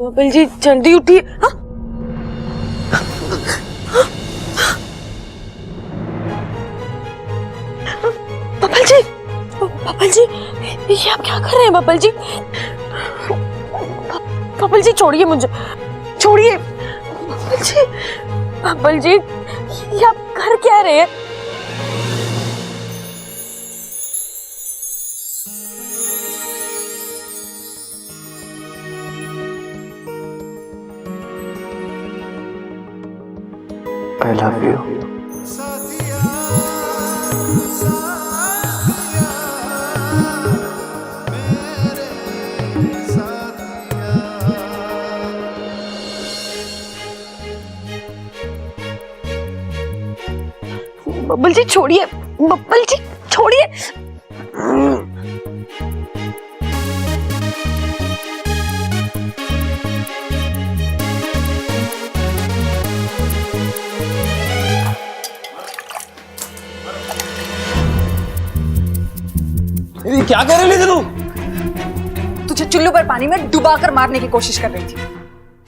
Bubble जी जल्दी उठिए। हाँ? बबल जी ये आप क्या कर रहे हैं बबल जी? बबल जी छोड़िए मुझे, छोड़िए बबल जी ये आप कर क्या रहे हैं? I love you. बबल जी छोड़िए, बबल जी छोड़िए। ये क्या कर रही थी तू? तुझे चुल्लू पर पानी में डुबाकर मारने की कोशिश कर रही थी।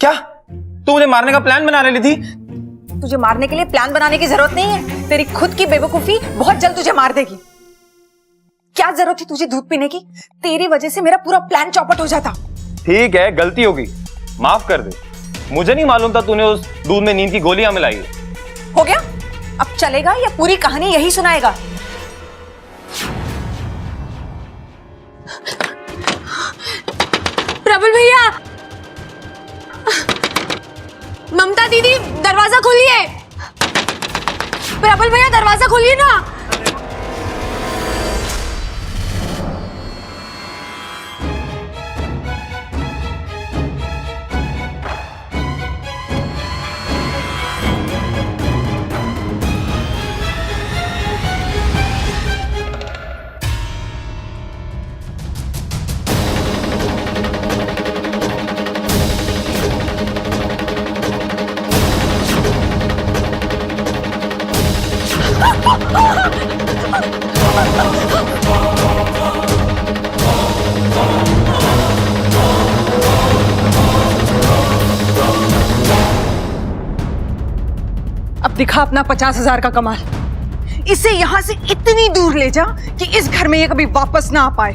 क्या तू मुझे मारने का प्लान बना रही थी? तुझे मारने के लिए प्लान बनाने की जरूरत नहीं है। तेरी खुद की बेवकूफी बहुत जल्द तुझे मार देगी। क्या जरूरत थी तुझे दूध पीने की? तेरी वजह से मेरा पूरा प्लान चौपट हो जाता। ठीक है, गलती होगी, माफ कर दे। मुझे नहीं मालूम था तूने उस दूध में नींद की गोलियां मिलाई है। हो गया? अब चलेगा या पूरी कहानी यही सुनाएगा? प्रबल भैया, ममता दीदी दरवाजा खोलिए। प्रबल भैया दरवाजा खोलिए ना। अब दिखा अपना 50,000 का कमाल। इसे यहां से इतनी दूर ले जा कि इस घर में ये कभी वापस ना आ पाए।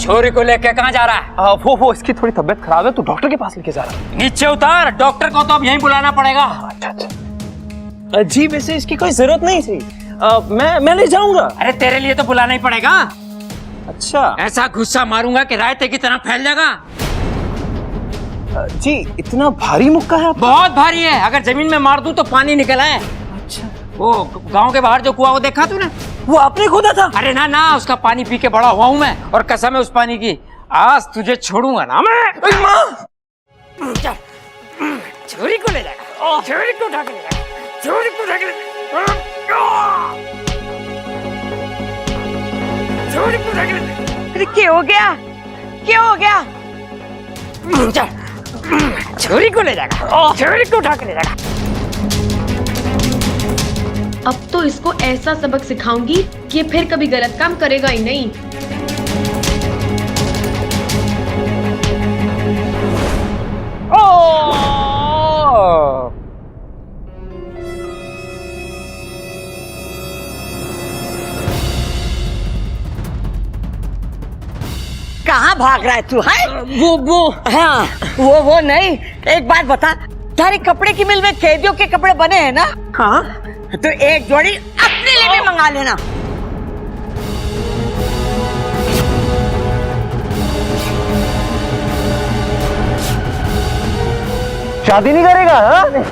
छोरी को लेके कहाँ जा रहा है? वो इसकी थोड़ी तबीयत खराब है, तो डॉक्टर के पास लेके जा रहा है। नीचे उतार, डॉक्टर को तो अब यहीं बुलाना पड़ेगा। अच्छा जी, वैसे इसकी कोई जरूरत नहीं थी। मैं ले जाऊंगा। अरे तेरे लिए तो बुलाना ही पड़ेगा। अच्छा ऐसा गुस्सा मारूंगा कि रायते की तरह फैल जाएगा। जी, इतना भारी मुक्का है आपका? बहुत भारी है, अगर जमीन में मार दूं तो पानी निकल आए। अच्छा, वो गांव के बाहर जो कुआं वो देखा तूने? वो आपने खोदा था? अरे ना ना, उसका पानी पी के बड़ा हुआ हूं मैं, और कसम है उस पानी की, आज तुझे छोड़ूंगा ना मैं। छोरी को ले जाएगा, छोरी को उठा के ले जाएगा, छोरी को उठा के ले जाएगा, छोरी को उठा के ले जाएगा। अरे क्या हो गया? क्या हो गया? छोरी को ले जाएगा, छोरी को उठा के ले जाएगा। अब तो इसको ऐसा सबक सिखाऊंगी कि फिर कभी गलत काम करेगा ही नहीं। कहाँ भाग रहा है तू? है वो हाँ, वो नहीं। एक बात बता, तारे कपड़े की मिल में कैदियों के कपड़े बने हैं ना? हाँ, तो एक जोड़ी अपने लिए भी मंगा लेना। शादी नहीं करेगा? हाँ?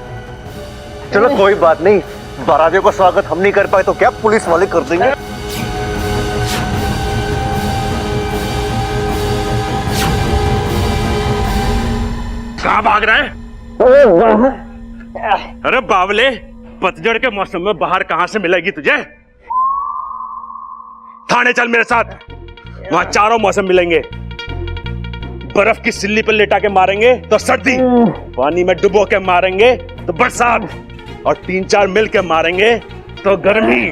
चलो कोई बात नहीं, बारातियों का स्वागत हम नहीं कर पाए तो क्या पुलिस वाले कर देंगे। कहाँ भाग रहा है? अरे बावले, पतझड़ के मौसम में बाहर कहां से मिलेगी तुझे? थाने चल मेरे साथ, वहां चारों मौसम मिलेंगे। बर्फ की सिल्ली पर लेटा के मारेंगे तो सर्दी, पानी में डुबो के मारेंगे तो बरसात, और 3-4 मिल के मारेंगे तो गर्मी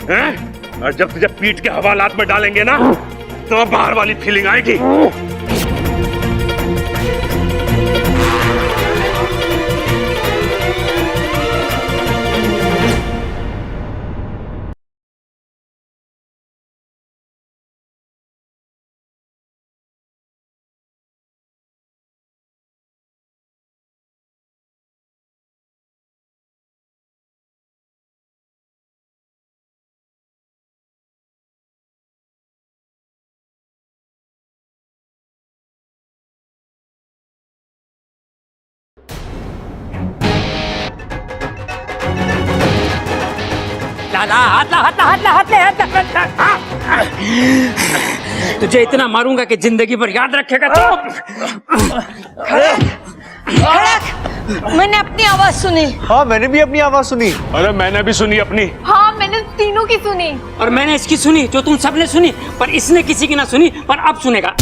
हैं? और जब तुझे पीठ के हवालात में डालेंगे ना तो बाहर वाली फीलिंग आएगी। तुझे इतना मारूंगा कि जिंदगी भर याद रखेगा तो। मैंने अपनी आवाज सुनी। हाँ मैंने भी अपनी आवाज सुनी। अरे मैंने भी सुनी अपनी। हाँ मैंने तीनों की सुनी। और मैंने इसकी सुनी जो तुम सबने सुनी, पर इसने किसी की ना सुनी, पर अब सुनेगा।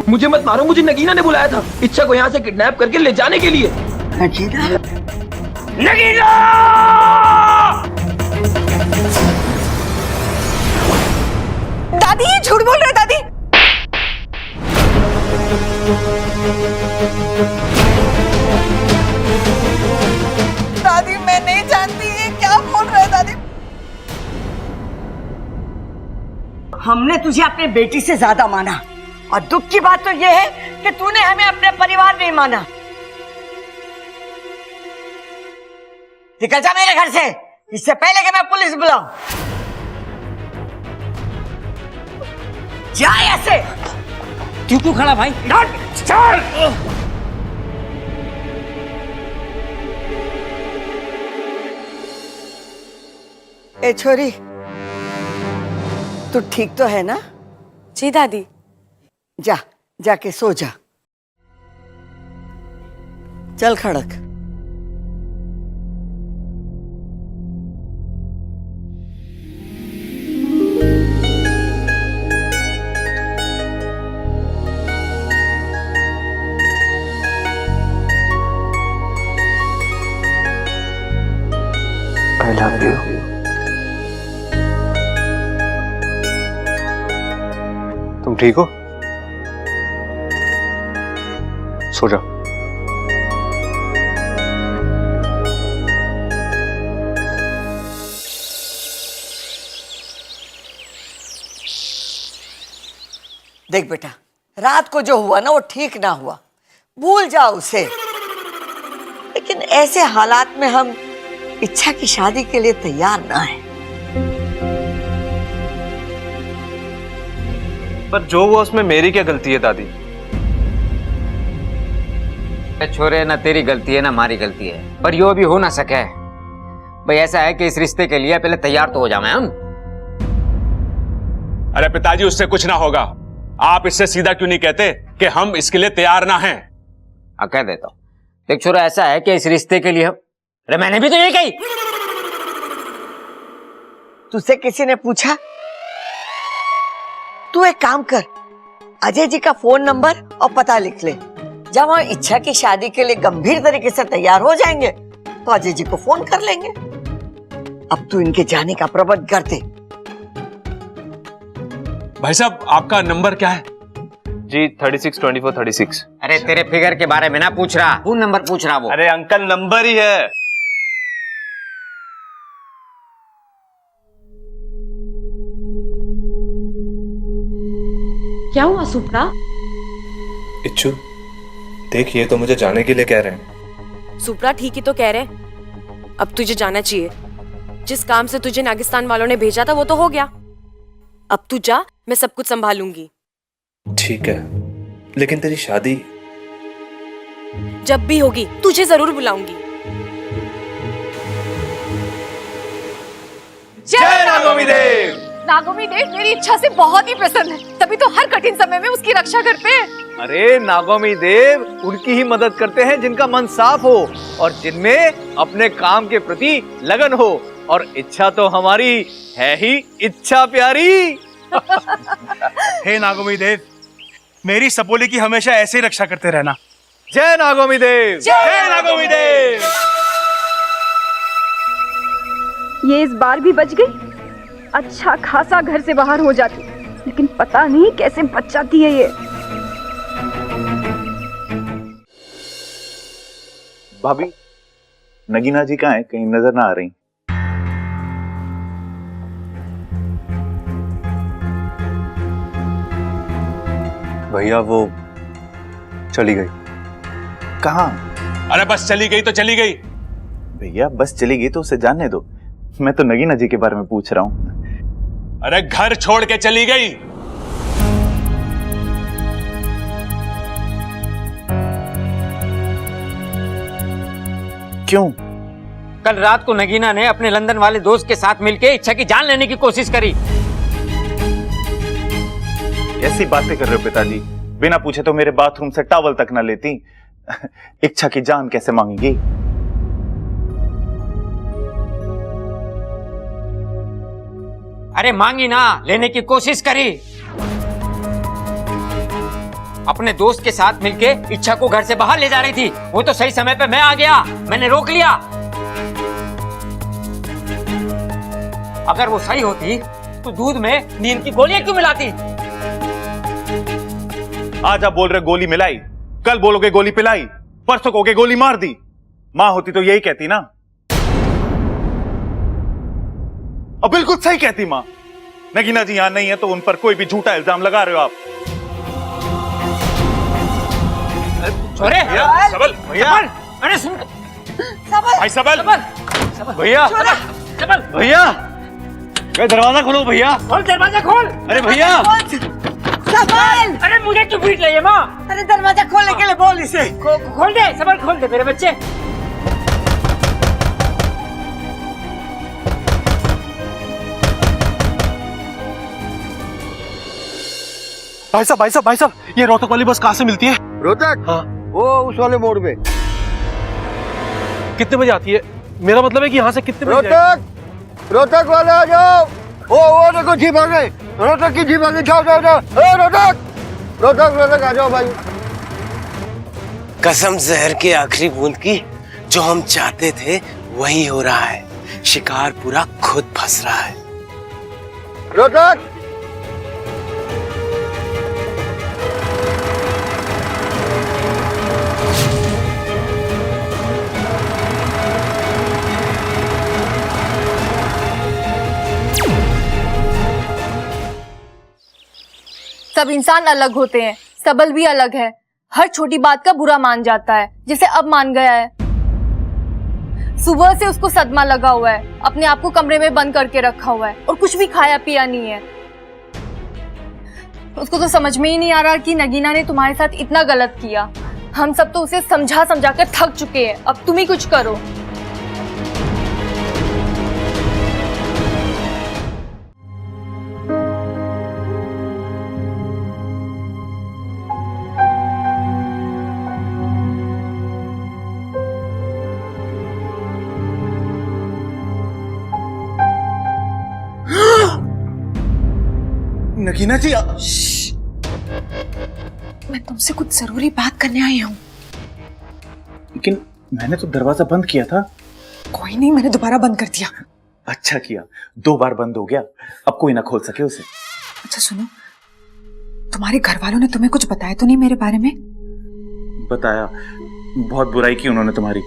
मुझे मत मारो, मुझे नगीना ने बुलाया था इच्छा को यहाँ से किडनैप करके ले जाने के लिए। नगीना! दादी ये झूठ बोल रहे दादी। दादी मैं नहीं जानती ये क्या बोल रहे हैं दादी। हमने तुझे अपनी बेटी से ज्यादा माना, और दुख की बात तो यह है कि तूने हमें अपने परिवार नहीं माना। निकल जा मेरे घर से, इससे पहले कि मैं पुलिस बुलाऊं। जा ऐसे। क्यों खड़ा भाई? ए छोरी, तू ठीक तो है ना? जी दादी। जा, जाके सो जा। चल खड़क। I love you. तुम ठीक हो? सो जाओ। देख बेटा, रात को जो हुआ ना वो ठीक ना हुआ, भूल जाओ उसे। लेकिन ऐसे हालात में हम इच्छा की शादी के लिए तैयार ना है। पर जो हुआ उसमें मेरी क्या गलती है दादी? छोरे ना तेरी गलती है ना हमारी गलती है, पर यो भी हो ना सके। भाई ऐसा है कि इस रिश्ते के लिए पहले तैयार तो हो जाए हम। अरे पिताजी उससे कुछ ना होगा, आप इससे सीधा क्यों नहीं कहते कि हम इसके लिए तैयार ना हैं? कह देता हूं। देख छोरा, ऐसा है कि इस रिश्ते के लिए हम, अरे मैंने भी तो ये कही। तुझसे किसी ने पूछा? तू एक काम कर, अजय जी का फोन नंबर और पता लिख ले। जब हम इच्छा की शादी के लिए गंभीर तरीके से तैयार हो जाएंगे तो अजय जी को फोन कर लेंगे। अब तू इनके जाने का प्रबंध कर दे। भाई साहब आपका नंबर क्या है? जी 362436। अरे तेरे फिगर के बारे में ना पूछ रहा, फोन नंबर पूछ रहा वो। अरे अंकल नंबर ही है। क्या हुआ सुप्रा? इच्छु देख, ये तो मुझे जाने के लिए कह रहे हैं। सुप्रा ठीक ही तो कह रहे। अब तुझे जाना चाहिए। जिस काम से तुझे नागिस्तान वालों ने भेजा था वो तो हो गया। अब तू जा, मैं सब कुछ संभालूंगी। ठीक है, लेकिन तेरी शादी जब भी होगी तुझे जरूर बुलाऊंगी। जय नागोमी देव। नागोमी देव मेरी इच्छा से बहुत ही प्रसन्न है, तभी तो हर कठिन समय में उसकी रक्षा करते हैं। अरे नागोमी देव उनकी ही मदद करते हैं जिनका मन साफ हो और जिनमें अपने काम के प्रति लगन हो, और इच्छा तो हमारी है ही इच्छा प्यारी। हे नागोमी देव, मेरी सपोली की हमेशा ऐसे ही रक्षा करते रहना। जय नागोमी देव। जय नागोमी देव। ये इस बार भी बच गई। अच्छा खासा घर से बाहर हो जाती, लेकिन पता नहीं कैसे बच जाती है ये। भाभी, नगीना जी कहाँ है? कहीं नजर ना आ रही। भैया वो चली गई। कहाँ? अरे बस चली गई तो चली गई। भैया बस चली गई तो उसे जाने दो, मैं तो नगीना जी के बारे में पूछ रहा हूँ। अरे घर छोड़ के चली गई। क्यों? कल रात को नगीना ने अपने लंदन वाले दोस्त के साथ मिलकर इच्छा की जान लेने की कोशिश करी। कैसी बातें कर रहे हो पिताजी? बिना पूछे तो मेरे बाथरूम से टॉवल तक ना लेती। इच्छा की जान कैसे मांगेगी? अरे मांगी ना, लेने की कोशिश करी। अपने दोस्त के साथ मिलके इच्छा को घर से बाहर ले जा रही थी। वो तो सही समय पे मैं आ गया, मैंने रोक लिया। अगर वो सही होती तो दूध में नींद की गोलियां क्यों मिलाती? आज आप बोल रहे गोली मिलाई, कल बोलोगे गोली पिलाई, परसों कहोगे गोली मार दी। मां होती तो यही कहती ना। अब बिल्कुल सही कहती मां। नगीना जी यहां नहीं है तो उन पर कोई भी झूठा इल्जाम लगा रहे हो आप। छोरे सबल भैया, अरे सुन भाई सबल भैया भैया दरवाजा खोलो भैया। खोल दरवाजा खोल। अरे भैया सबल, अरे मुझे क्यों पीट रही है माँ? अरे दरवाजा खोलने के लिए बोल इसे। खोल दे सबल, खोल दे मेरे बच्चे। भाई साहब, ये रोहतक वाली बस कहाँ से मिलती है? रोहतक? हाँ वो उस वाले मोड़ पे। कितने बजे आती है? मेरा मतलब है कि यहाँ से कितने बजे? रोहतक वाले आ जाओ। वो देखो जीप आ गई, रोहतक की जीप आ गई। जाओ रोहतक आ जाओ भाई। कसम जहर के आखिरी बूंद की, जो हम चाहते थे वही हो रहा है। शिकार पूरा खुद फंस रहा है। रोहतक सब इंसान अलग होते हैं, सबल भी अलग है। हर छोटी बात का बुरा मान जाता है, जिसे अब मान गया है। सुबह से उसको सदमा लगा हुआ है, अपने आप को कमरे में बंद करके रखा हुआ है और कुछ भी खाया पिया नहीं है। उसको तो समझ में ही नहीं आ रहा कि नगीना ने तुम्हारे साथ इतना गलत किया। हम सब तो उसे समझा कर थक चुके हैं, अब तुम ही कुछ करो। नगीना जी मैं तुमसे कुछ जरूरी बात करने आई हूँ। लेकिन मैंने तो दरवाजा बंद किया था। कोई नहीं, मैंने दोबारा बंद कर दिया। अच्छा किया, 2 बार बंद हो गया, अब कोई ना खोल सके उसे। अच्छा सुनो, तुम्हारे घर वालों ने तुम्हें कुछ बताया तो नहीं मेरे बारे में? बताया, बहुत बुराई की उन्होंने तुम्हारी।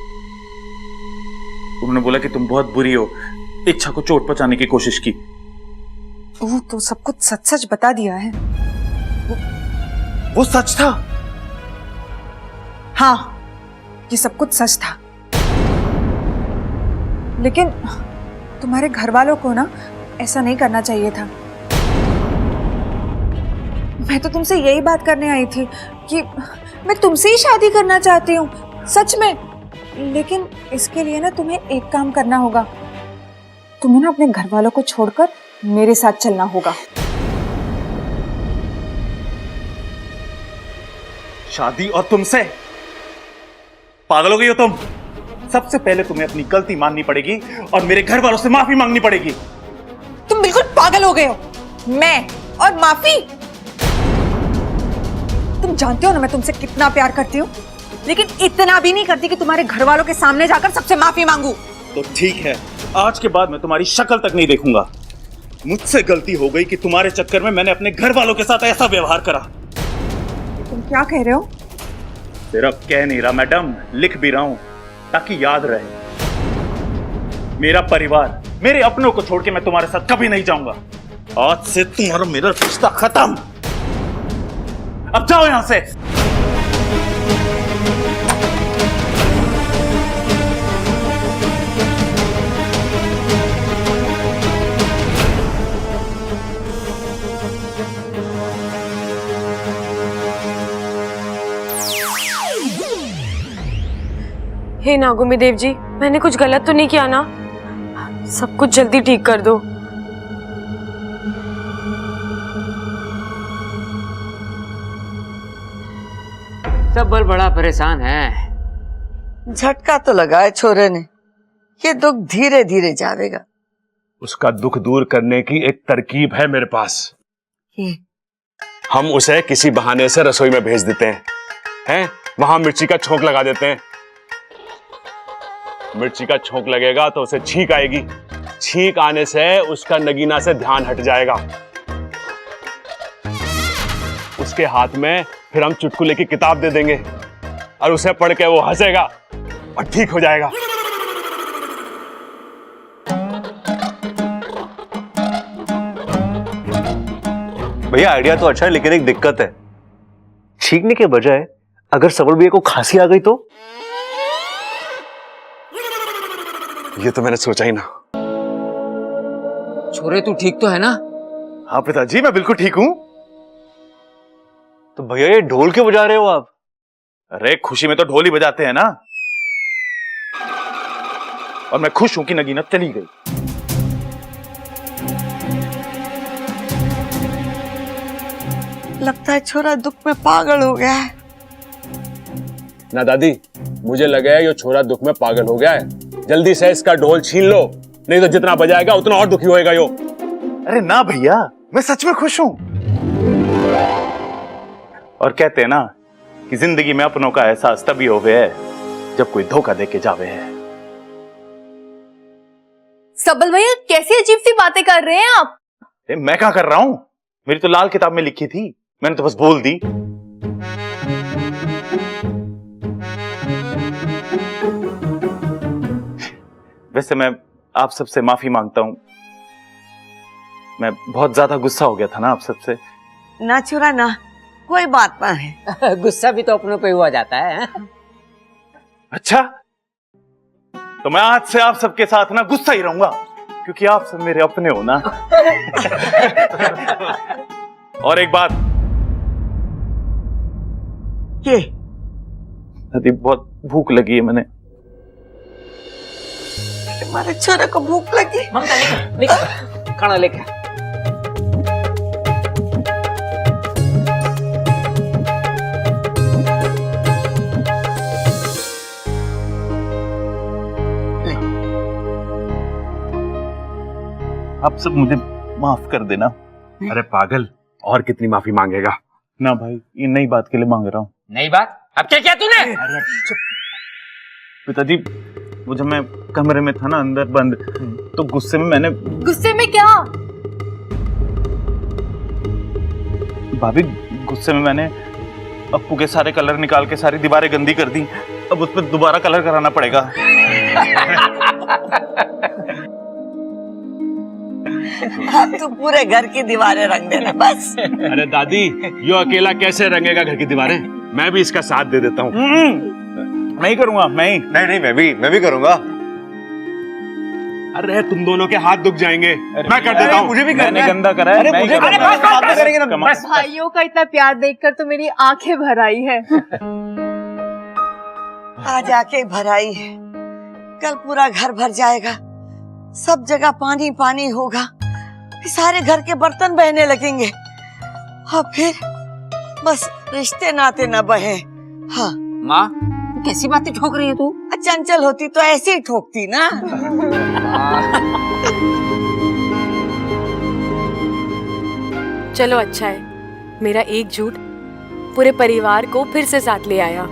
उन्होंने बोला कि तुम बहुत बुरी हो, इच्छा को चोट पहुंचाने की कोशिश की। वो तो सब कुछ सच सच बता दिया है। वो सच था? हाँ, ये सब कुछ सच था। लेकिन तुम्हारे घर वालों को ना ऐसा नहीं करना चाहिए था। मैं तो तुमसे यही बात करने आई थी कि मैं तुमसे ही शादी करना चाहती हूँ, सच में। लेकिन इसके लिए ना तुम्हें एक काम करना होगा। तुम्हें ना अपने घर वालों को छोड़कर मेरे साथ चलना होगा। शादी और तुमसे? पागल हो गई हो तुम? सबसे पहले तुम्हें अपनी गलती माननी पड़ेगी और मेरे घर वालों से माफी मांगनी पड़ेगी। तुम बिल्कुल पागल हो गए हो। मैं और माफी? तुम जानते हो ना मैं तुमसे कितना प्यार करती हूँ, लेकिन इतना भी नहीं करती कि तुम्हारे घर वालों के सामने जाकर सबसे माफी मांगू। तो ठीक है, आज के बाद मैं तुम्हारी शक्ल तक नहीं देखूंगा। मुझसे गलती हो गई कि तुम्हारे चक्कर में मैंने अपने घर वालों के साथ ऐसा व्यवहार करा। तुम क्या कह रहे हो? सिर्फ कह नहीं रहा मैडम, लिख भी रहा हूं ताकि याद रहे। मेरा परिवार, मेरे अपनों को छोड़ के मैं तुम्हारे साथ कभी नहीं जाऊंगा। आज से तुम्हारा मेरा रिश्ता खत्म। अब जाओ यहां से। हे नागोमी देव जी, मैंने कुछ गलत तो नहीं किया ना? सब कुछ जल्दी ठीक कर दो। सब बड़ा परेशान है। झटका तो लगा है छोरे ने, ये दुख धीरे धीरे जाएगा। उसका दुख दूर करने की एक तरकीब है मेरे पास। हम उसे किसी बहाने से रसोई में भेज देते हैं, वहां मिर्ची का छोंक लगा देते हैं। मिर्ची का छोंक लगेगा तो उसे छींक आएगी। छींक आने से उसका नगीना से ध्यान हट जाएगा। उसके हाथ में फिर हम चुटकुले की किताब दे देंगे और उसे पढ़ के वो हंसेगा और ठीक हो जाएगा। भैया आइडिया तो अच्छा है, लेकिन एक दिक्कत है। छींकने के बजाय अगर सबल भैया को खांसी आ गई तो? ये तो मैंने सोचा ही ना। छोरे तू ठीक तो है ना? हाँ पिताजी, मैं बिल्कुल ठीक हूं। तो भैया ये ढोल क्यों बजा रहे हो आप? अरे खुशी में तो ढोल ही बजाते हैं ना। और मैं खुश हूं कि नगीना चली गई। लगता है छोरा दुख में पागल हो गया है। ना दादी, मुझे लगा है ये छोरा दुख में पागल हो गया है। जल्दी से इसका ढोल छीन लो, नहीं तो जितना बजाएगा उतना और दुखी होएगा यो। अरे ना भैया, मैं सच में खुश हूं। और कहते हैं ना कि जिंदगी में अपनों का एहसास तभी होवे है जब कोई धोखा देके जावे है। सबल भैया कैसी अजीब सी बातें कर रहे हैं आप? मैं क्या कर रहा हूं? मेरी तो लाल किताब में लिखी थी, मैंने तो बस बोल दी। वैसे मैं आप सबसे माफी मांगता हूं। मैं बहुत ज्यादा गुस्सा हो गया था ना आप सबसे। ना छोरा ना, कोई बात ना है। गुस्सा भी तो अपनों पे हुआ जाता है। अच्छा, तो मैं आज से आप सबके साथ ना गुस्सा ही रहूंगा, क्योंकि आप सब मेरे अपने हो ना। और एक बात, ये अभी बहुत भूख लगी है। मैंने हमारे छोरे को भूख लगी। खाना लेके। आप सब मुझे माफ कर देना। अरे पागल, और कितनी माफी मांगेगा? ना भाई, ये नई बात के लिए मांग रहा हूँ। नई बात? अब क्या किया तूने? पिताजी, वो जब मैं कमरे में था ना अंदर बंद, तो गुस्से में मैंने। गुस्से में क्या? भाभी, गुस्से में मैंने अप्पू के सारे कलर निकाल के सारी दीवारें गंदी कर दी। अब उस पर दोबारा कलर कराना पड़ेगा। अब तो पूरे घर की दीवारें रंग देना बस। अरे दादी, यो अकेला कैसे रंगेगा घर की दीवारें? मैं भी इसका साथ दे देता हूँ। मैं ही करूंगा। नहीं, मैं भी करूंगा। अरे तुम दोनों के हाथ दुख जाएंगे। मैं कर देता हूँ। मुझे भी मैंने गंदा करा है। भाइयों का इतना प्यार देखकर तो मेरी आंखें भर आई है। आज आके भर आई है, कल पूरा घर भर जाएगा। सब जगह पानी पानी होगा, सारे घर के बर्तन बहने लगेंगे और फिर बस रिश्ते नाते न बहे। हाँ। माँ कैसी बातें ठोक रही है तू? चंचल होती तो ऐसे ही ठोकती ना। चलो अच्छा है, मेरा एक झूठ पूरे परिवार को फिर से साथ ले आया।